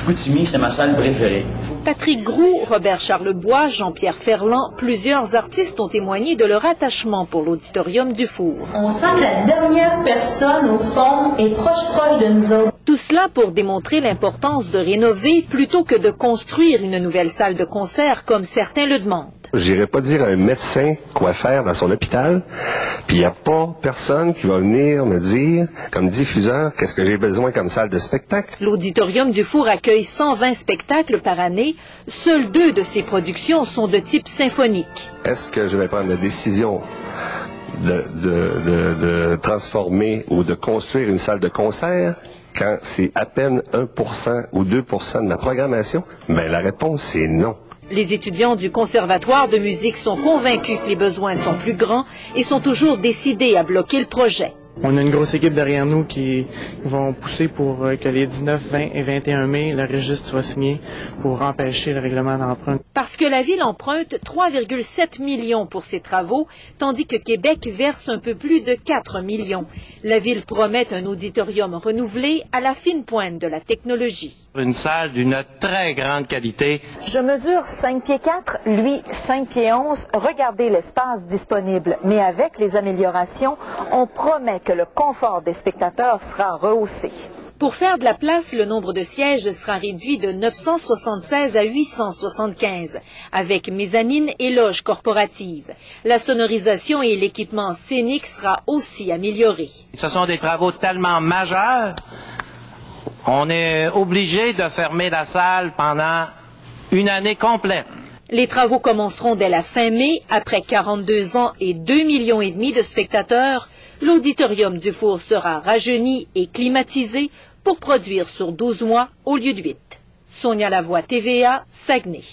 Chicoutimi, c'est ma salle préférée. Patrick Groux, Robert Charlebois, Jean-Pierre Ferland, plusieurs artistes ont témoigné de leur attachement pour l'Auditorium du Four. On sent que la dernière personne, au fond, est proche de nous autres. Tout cela pour démontrer l'importance de rénover plutôt que de construire une nouvelle salle de concert comme certains le demandent. J'irai pas dire à un médecin quoi faire dans son hôpital, puis il n'y a pas personne qui va venir me dire, comme diffuseur, qu'est-ce que j'ai besoin comme salle de spectacle. L'Auditorium du Four accueille 120 spectacles par année. Seules 2 de ces productions sont de type symphonique. Est-ce que je vais prendre la décision de transformer ou de construire une salle de concert quand c'est à peine 1% ou 2% de ma programmation? Bien, la réponse, c'est non. Les étudiants du Conservatoire de musique sont convaincus que les besoins sont plus grands et sont toujours décidés à bloquer le projet. On a une grosse équipe derrière nous qui vont pousser pour que les 19, 20 et 21 mai, le registre soit signé pour empêcher le règlement d'emprunt. Parce que la Ville emprunte 3,7 millions pour ses travaux, tandis que Québec verse un peu plus de 4 millions. La Ville promet un auditorium renouvelé à la fine pointe de la technologie. Une salle d'une très grande qualité. Je mesure 5 pieds 4, lui 5 pieds 11. Regardez l'espace disponible. Mais avec les améliorations, on promet que le confort des spectateurs sera rehaussé. Pour faire de la place, le nombre de sièges sera réduit de 976 à 875, avec mezzanine et loge corporative. La sonorisation et l'équipement scénique sera aussi amélioré. Ce sont des travaux tellement majeurs, on est obligé de fermer la salle pendant une année complète. Les travaux commenceront dès la fin mai, après 42 ans et 2,5 millions de spectateurs. L'Auditorium du Four sera rajeuni et climatisé pour produire sur 12 mois au lieu de 8. Sonia Lavoie, TVA, Saguenay.